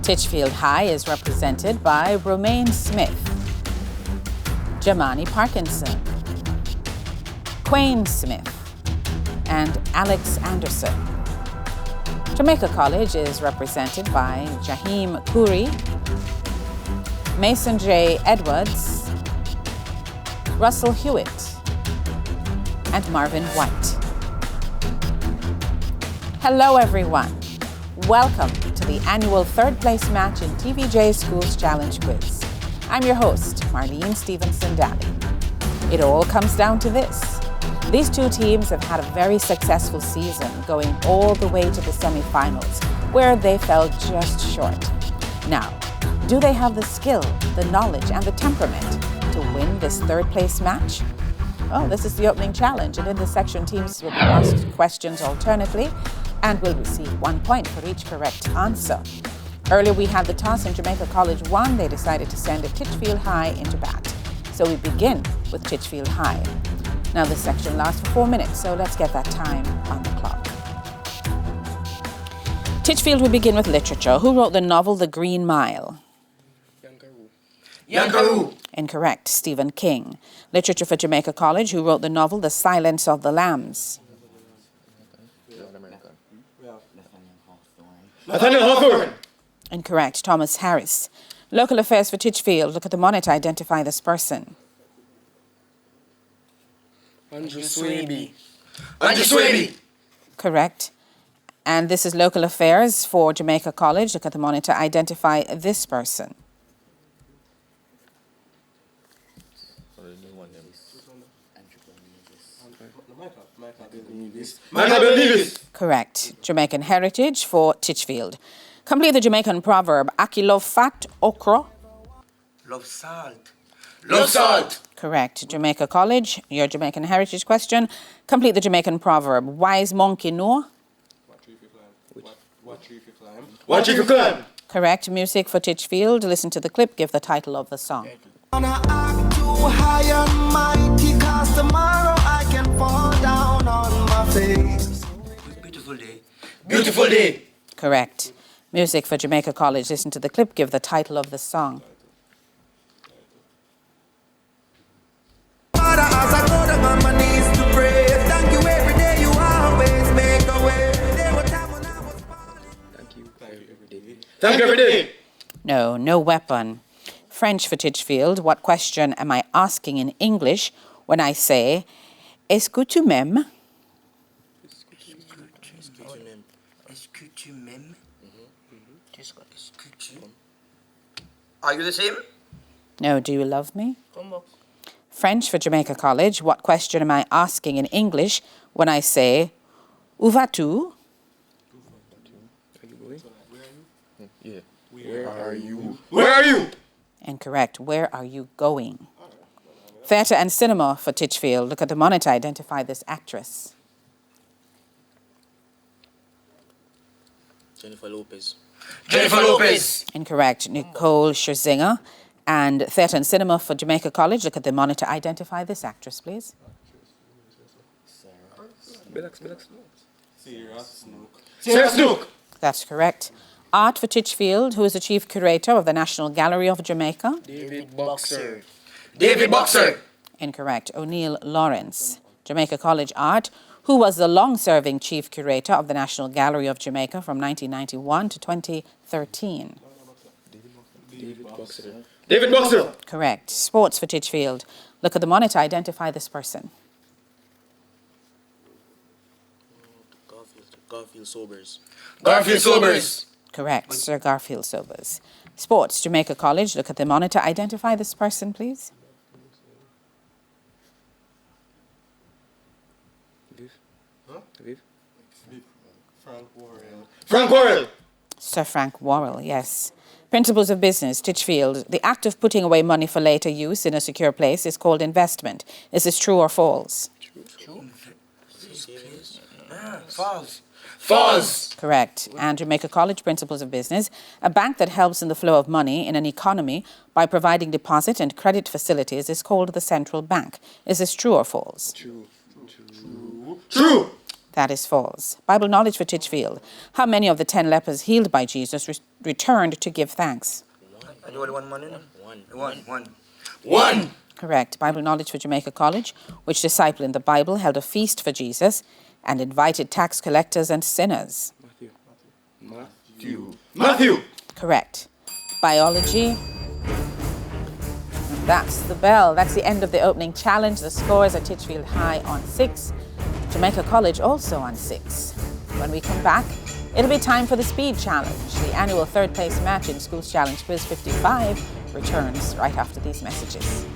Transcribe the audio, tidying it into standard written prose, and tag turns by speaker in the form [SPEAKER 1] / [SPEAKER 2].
[SPEAKER 1] Titchfield High is represented by Romaine Smith, Jamani Parkinson, Quayne Smith, and Alex Anderson. Jamaica College is represented by Jaheem Khoury, Mason J. Edwards, Russell Hewitt, and Marvin White. Hello, everyone. Welcome to the annual third place match in TVJ Schools Challenge Quiz. I'm your host, Marlene Stevenson-Daly. It all comes down to this. These two teams have had a very successful season, going all the way to the semi-finals, where they fell just short. Now, do they have the skill, the knowledge, and the temperament to win this third place match? Oh, this is the opening challenge, and in this section, teams will be asked questions alternately and will receive 1 point for each correct answer. Earlier, we had the toss and Jamaica College won. They decided to send a Titchfield High into bat. So we begin with Titchfield High. Now, this section lasts for 4 minutes, so let's get that time on the clock. Titchfield will begin with literature. Who wrote the novel The Green Mile?
[SPEAKER 2] Yankaroo.
[SPEAKER 1] Incorrect. Stephen King. Literature for Jamaica College. Who wrote the novel The Silence of the Lambs?
[SPEAKER 2] Nathaniel Hawthorne.
[SPEAKER 1] Incorrect. Thomas Harris. Local affairs for Titchfield. Look at the monitor. Identify this person.
[SPEAKER 2] Andrew Swaby. Andrew Swaby.
[SPEAKER 1] Correct. And this is local affairs for Jamaica College. Look at the monitor. Identify this person.
[SPEAKER 2] Michael Davis.
[SPEAKER 1] Correct. Jamaican heritage for Titchfield. Complete the Jamaican proverb. Aki love fat okra.
[SPEAKER 2] Love salt. Love salt.
[SPEAKER 1] Correct. Jamaica College, your Jamaican heritage question. Complete the Jamaican proverb. Wise monkey know.
[SPEAKER 2] What tree for climb? What tree for climb?
[SPEAKER 1] Correct. Music for Titchfield. Listen to the clip. Give the title of the song.
[SPEAKER 3] Gonna act too high and mighty, 'cause tomorrow I can fall down on my face.
[SPEAKER 2] Beautiful day. Beautiful day.
[SPEAKER 1] Correct. Music for Jamaica College. Listen to the clip. Give the title of the song.
[SPEAKER 3] Father, as I go down on my knees to pray, thank you every day, you always make a way. There were times when I was falling.
[SPEAKER 2] Thank you every day. Thank you every day.
[SPEAKER 1] No weapon. French for Titchfield. What question am I asking in English when I say, est-ce que tu m'aimes?
[SPEAKER 2] Are you the same?
[SPEAKER 1] No, do you love me? French for Jamaica College. What question am I asking in English when I say, où vas-tu?
[SPEAKER 2] Where are you? Where are you?
[SPEAKER 1] Incorrect. Where are you going? Theatre and cinema for Titchfield. Look at the monitor. Identify this actress.
[SPEAKER 2] Jennifer Lopez. Jennifer Lopez.
[SPEAKER 1] Incorrect. Nicole Scherzinger. And theatre and cinema for Jamaica College. Look at the monitor. Identify this actress, please.
[SPEAKER 2] Sarah Snook.
[SPEAKER 1] That's correct. Art for Titchfield. Who is the chief curator of the National Gallery of Jamaica?
[SPEAKER 2] David Boxer. David Boxer.
[SPEAKER 1] Incorrect. O'Neill Lawrence. Jamaica College Art. Who was the long-serving chief curator of the National Gallery of Jamaica from 1991 to 2013?
[SPEAKER 2] David Boxer. David Boxer.
[SPEAKER 1] Correct. Sports for Titchfield. Look at the monitor. Identify this person.
[SPEAKER 2] Garfield Sobers. Garfield Sobers.
[SPEAKER 1] Correct. Sir Garfield Sobers. Sports, Jamaica College. Look at the monitor. Identify this person, please.
[SPEAKER 2] Frank Worrell. Frank Worrell.
[SPEAKER 1] Sir Frank Worrell, yes. Principles of business, Titchfield. The act of putting away money for later use in a secure place is called investment. Is this true or false?
[SPEAKER 2] True. False. False.
[SPEAKER 1] Correct. And Jamaica College, principles of business. A bank that helps in the flow of money in an economy by providing deposit and credit facilities is called the central bank. Is this true or false?
[SPEAKER 2] True.
[SPEAKER 1] That is false. Bible knowledge for Titchfield. How many of the 10 lepers healed by Jesus returned to give thanks?
[SPEAKER 3] One.
[SPEAKER 1] Correct. Bible knowledge for Jamaica College. Which disciple in the Bible held a feast for Jesus and invited tax collectors and sinners?
[SPEAKER 3] Matthew.
[SPEAKER 1] Correct. Biology. And that's the bell. That's the end of the opening challenge. The scores are Titchfield High on 6, Jamaica College also on 6. When we come back, it'll be time for the speed challenge. The annual third place match in Schools Challenge Quiz 55 returns right after these messages.